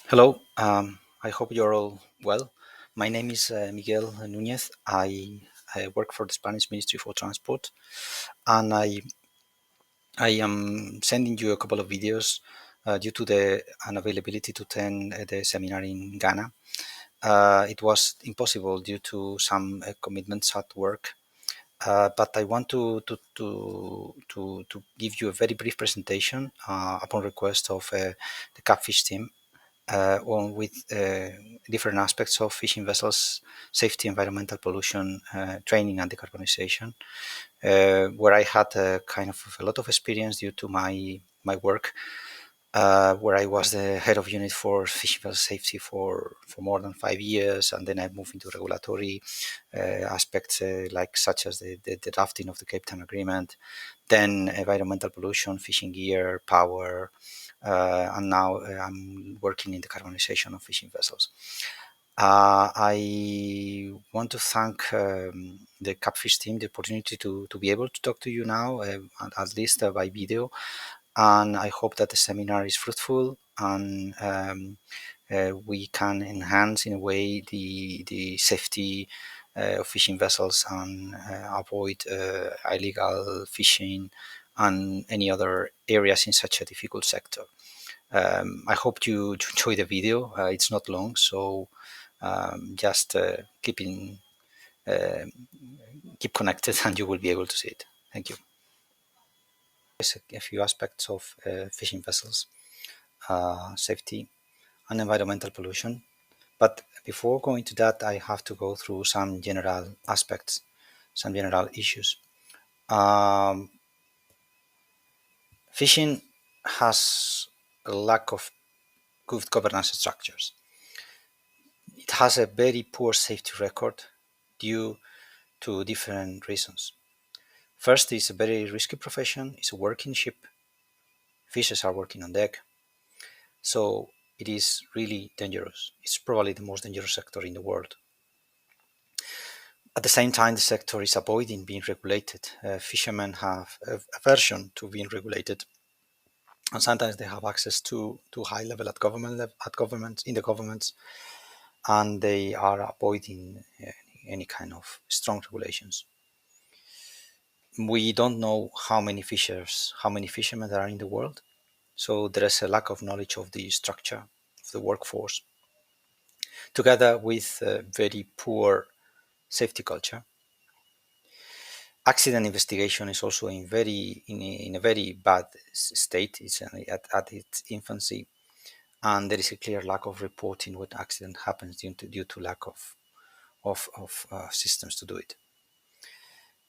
Hello, I hope you're all well. My name is Miguel Nunez. I work for the Spanish Ministry for Transport, and I am sending you a couple of videos due to the unavailability to attend the seminar in Ghana. It was impossible due to some commitments at work, but I want to give you a very brief presentation upon request of the Catfish team on with different aspects of fishing vessels, safety, environmental pollution, training, and decarbonization, where I had kind of a lot of experience due to my work, where I was the head of unit for fishing vessel safety for more than 5 years, and then I moved into regulatory aspects like such as the drafting of the Cape Town Agreement, then environmental pollution, fishing gear, power, and now I'm working in the carbonization of fishing vessels. I want to thank the Catfish team the opportunity to be able to talk to you now, at least by video, and I hope that the seminar is fruitful and we can enhance in a way the safety of fishing vessels and avoid illegal fishing and any other areas in such a difficult sector. I hope you enjoy the video. It's not long, so just uh, keep connected, and you will be able to see it. Thank you. A few aspects of fishing vessels, safety, and environmental pollution. But before going to that, I have to go through some general aspects, some general issues. Um, Fishing has a lack of good governance structures. It has a very poor safety record due to different reasons. First, it's a very risky profession. It's a working ship. Fishers are working on deck. So it is really dangerous. It's probably the most dangerous sector in the world. At the same time, the sector is avoiding being regulated. Fishermen have aversion to being regulated, and sometimes they have access to high level at government in the governments, and they are avoiding any kind of strong regulations. We don't know how many fishermen there are in the world, so there is a lack of knowledge of the structure of the workforce, together with very poor safety culture. Accident investigation is also in a very bad state. It's at its infancy, and there is a clear lack of reporting what accident happens due to lack of systems to do it.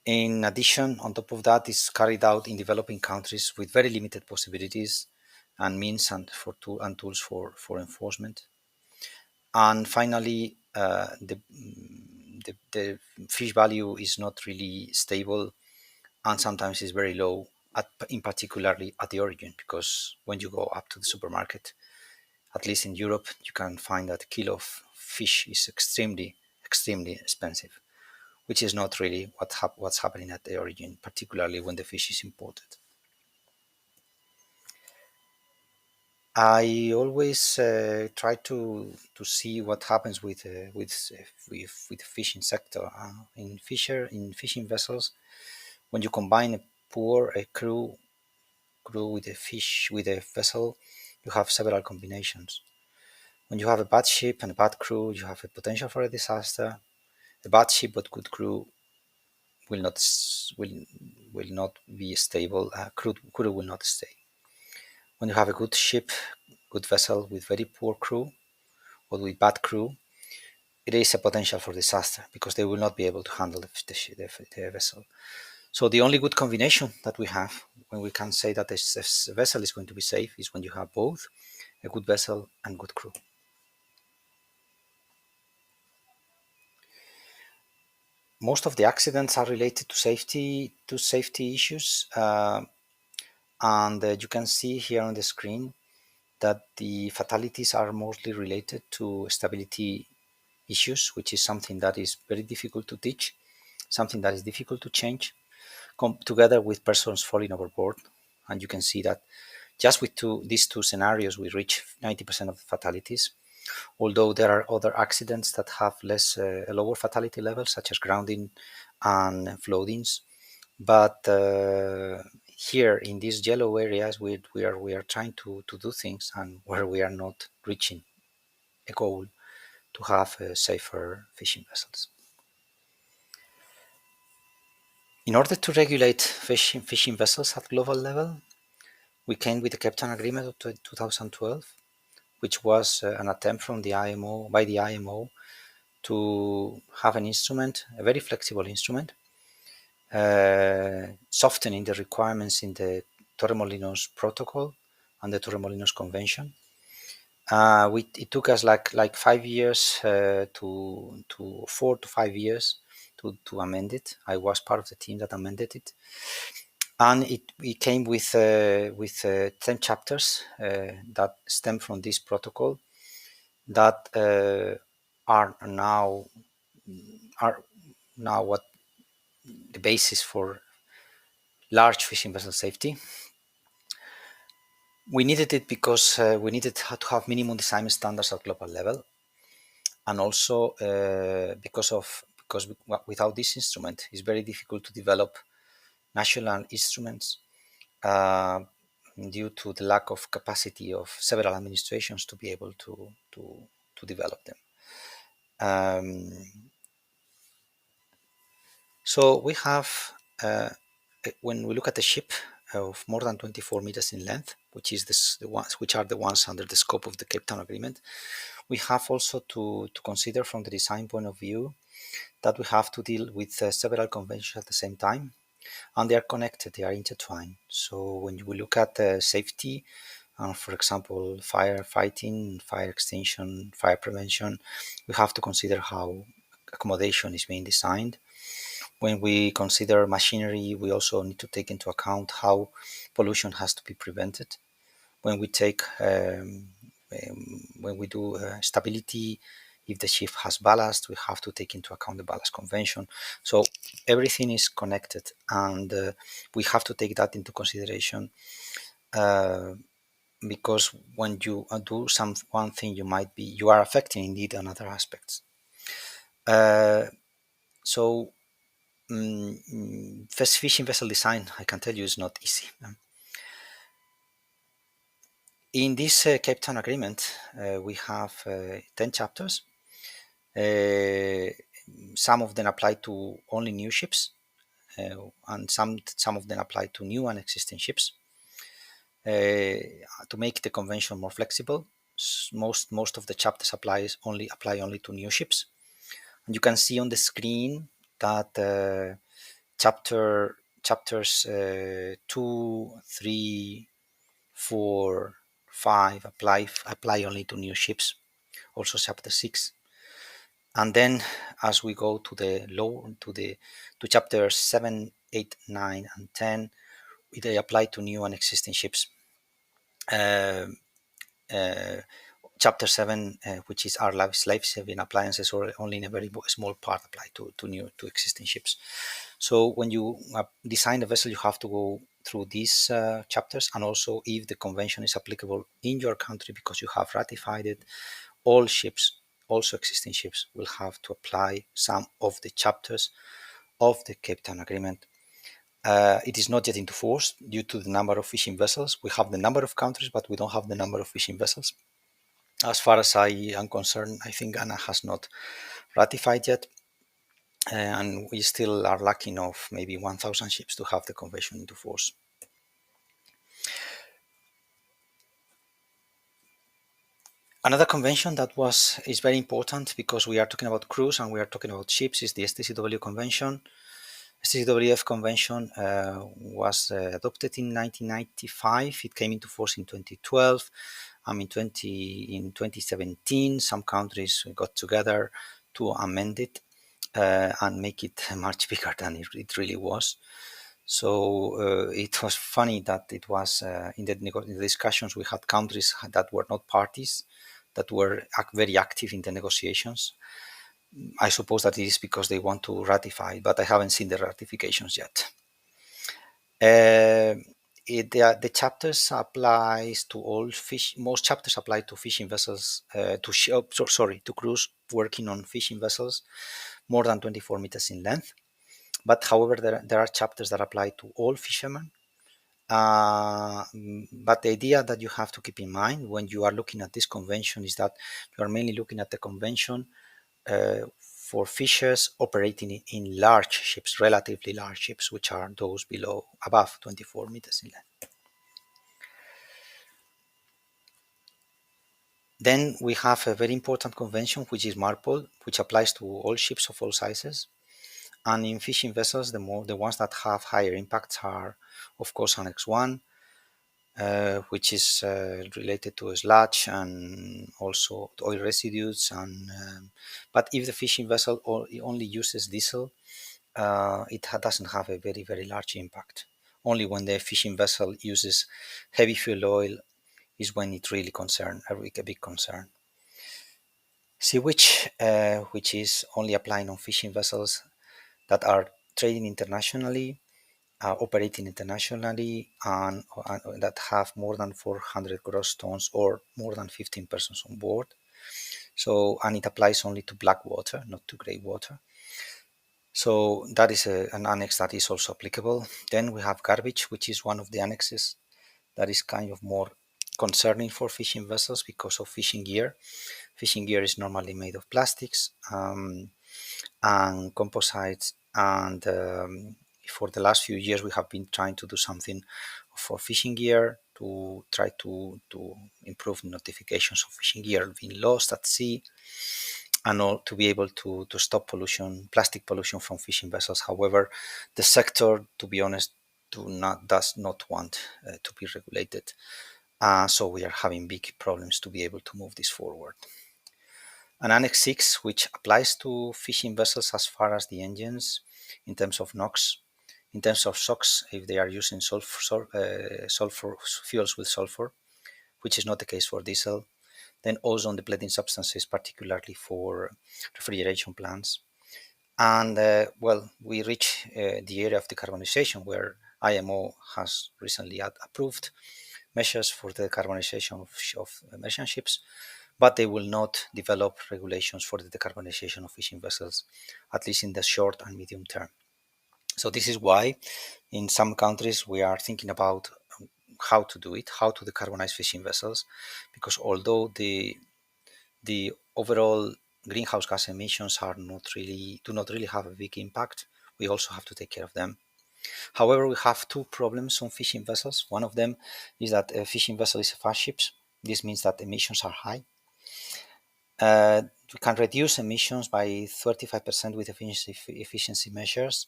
In addition, on top of that, is carried out in developing countries with very limited possibilities and means and tools for enforcement. And finally, the fish value is not really stable, and sometimes is very low, in particularly at the origin, because when you go up to the supermarket, at least in Europe, you can find that a kilo of fish is extremely expensive, which is not really what's happening at the origin, particularly when the fish is imported. I always try to see what happens with the fishing sector in fishing vessels. When you combine a crew with a fish with a vessel, you have several combinations. When you have a bad ship and a bad crew, you have a potential for a disaster. A bad ship but good crew will not will will not be stable. Crew will not stay. When you have a good ship, good vessel with very poor crew or with bad crew, it is a potential for disaster because they will not be able to handle the vessel. So the only good combination that we have when we can say that this vessel is going to be safe is when you have both a good vessel and good crew. Most of the accidents are related to safety issues, and you can see here on the screen that the fatalities are mostly related to stability issues, which is something that is very difficult to teach, something that is difficult to change, together with persons falling overboard. And you can see that Just with these two scenarios, we reach 90% of the fatalities. Although there are other accidents that have a lower fatality level, such as grounding and floodings. But here in these yellow areas, we are trying to do things, and where we are not reaching a goal to have safer fishing vessels. In order to regulate fishing vessels at global level, we came with the Cape Town Agreement of 2012, which was an attempt from the IMO to have an instrument, a very flexible instrument, softening the requirements in the Torremolinos Protocol and the Torremolinos Convention. It took us like 5 years to 4 to 5 years to amend it. I was part of the team that amended it, and it came with 10 chapters that stem from this protocol that are now what the basis for large fishing vessel safety. We needed it because we needed to have minimum design standards at global level, and also because without this instrument, it's very difficult to develop national instruments due to the lack of capacity of several administrations to be able to develop them. So we have, when we look at a ship of more than 24 meters in length, which are the ones under the scope of the Cape Town Agreement, we have also to consider from the design point of view that we have to deal with several conventions at the same time, and they are connected, they are intertwined. So when you look at safety, for example, fire fighting, fire extinction, fire prevention, we have to consider how accommodation is being designed. When we consider machinery, we also need to take into account how pollution has to be prevented. When we do stability, if the ship has ballast, we have to take into account the ballast convention. So everything is connected, and we have to take that into consideration, because when you do one thing, you are affecting indeed on other aspects. So first, fishing vessel design, I can tell you, is not easy. In this Cape Town Agreement, we have 10 chapters. Some of them apply to only new ships, and some of them apply to new and existing ships. To make the convention more flexible, most of the chapters apply only to new ships. And you can see on the screen that chapters 2, 3, 4, 5 apply only to new ships. Also chapter 6. And then as we go to chapters 7, 8, 9, and 10, they apply to new and existing ships. Chapter 7, which is our life-saving appliances, or only in a very small part apply to existing ships. So when you design a vessel, you have to go through these chapters, and also if the convention is applicable in your country because you have ratified it, all ships, also existing ships, will have to apply some of the chapters of the Cape Town Agreement. It is not yet into force due to the number of fishing vessels. We have the number of countries, but we don't have the number of fishing vessels. As far as I am concerned, I think Ghana has not ratified yet, and we still are lacking of maybe 1,000 ships to have the convention into force. Another convention that is very important, because we are talking about cruise and we are talking about ships, is the STCW Convention. STCWF Convention was adopted in 1995. It came into force in 2012. In 2017, some countries got together to amend it and make it much bigger than it really was. So it was funny that it was in the discussions we had countries that were not parties that were very active in the negotiations. I suppose that it is because they want to ratify, but I haven't seen the ratifications yet. the chapters applies to all fish. Most chapters apply to fishing vessels. To crews working on fishing vessels more than 24 meters in length. But however, there are chapters that apply to all fishermen. But the idea that you have to keep in mind when you are looking at this convention is that you are mainly looking at the convention for fishers operating in large ships, relatively large ships, which are those below above 24 meters in length. Then we have a very important convention, which is MARPOL, which applies to all ships of all sizes. And in fishing vessels, the ones that have higher impacts are, of course, Annex 1, which is related to sludge and also oil residues. But if the fishing vessel only uses diesel, it doesn't have a very, very large impact. Only when the fishing vessel uses heavy fuel oil is when it really a big concern. Sewage, which is only applying on fishing vessels that are trading internationally, operating internationally, and that have more than 400 gross tons or more than 15 persons on board. So, and it applies only to black water, not to grey water. So that is an annex that is also applicable. Then we have garbage, which is one of the annexes that is kind of more concerning for fishing vessels because of fishing gear. Fishing gear is normally made of plastics and composites, and for the last few years we have been trying to do something for fishing gear to try to improve notifications of fishing gear being lost at sea and all, to be able to stop plastic pollution from fishing vessels. However, the sector, to be honest, does not want to be regulated. So we are having big problems to be able to move this forward. And Annex 6, which applies to fishing vessels as far as the engines in terms of NOx, in terms of SOx, if they are using sulfur fuels with sulfur, which is not the case for diesel. Then ozone depleting substances, particularly for refrigeration plants. And well, we reach the area of decarbonization where IMO has recently approved measures for the decarbonization of merchant ships, but they will not develop regulations for the decarbonization of fishing vessels, at least in the short and medium term. So this is why in some countries we are thinking about how to do it, how to decarbonize fishing vessels, because although the overall greenhouse gas emissions do not really have a big impact, we also have to take care of them. However, we have two problems on fishing vessels. One of them is that a fishing vessel is a fast ship. This means that emissions are high. We can reduce emissions by 35% with efficiency measures,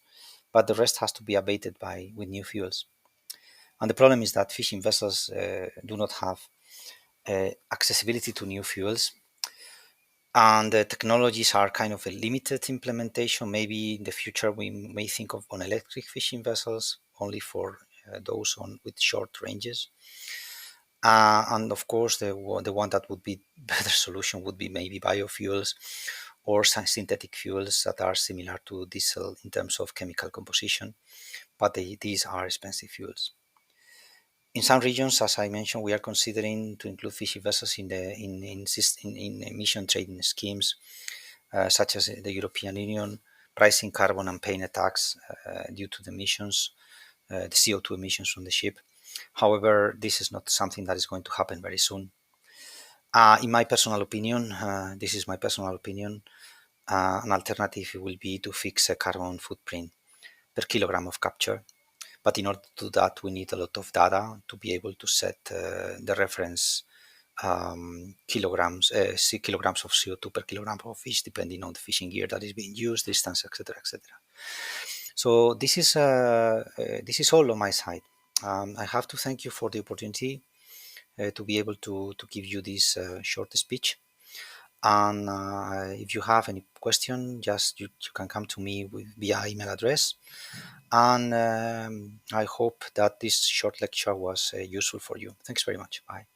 but the rest has to be abated with new fuels. And the problem is that fishing vessels do not have accessibility to new fuels, and the technologies are kind of a limited implementation. Maybe in the future we may think of on electric fishing vessels only for those with short ranges. And of course, the one that would be better solution would be maybe biofuels or synthetic fuels that are similar to diesel in terms of chemical composition, but these are expensive fuels. In some regions, as I mentioned, we are considering to include fishing vessels in emission trading schemes, such as the European Union, pricing carbon and paying a tax due to the emissions, the CO2 emissions from the ship. However, this is not something that is going to happen very soon. In my personal opinion, this is my personal opinion, an alternative will be to fix a carbon footprint per kilogram of capture. But in order to do that, we need a lot of data to be able to set the reference kilograms of CO2 per kilogram of fish, depending on the fishing gear that is being used, distance, etc., etc. So this is all on my side. I have to thank you for the opportunity to be able to give you this short speech. And if you have any question, just you can come to me via email address. And I hope that this short lecture was useful for you. Thanks very much. Bye.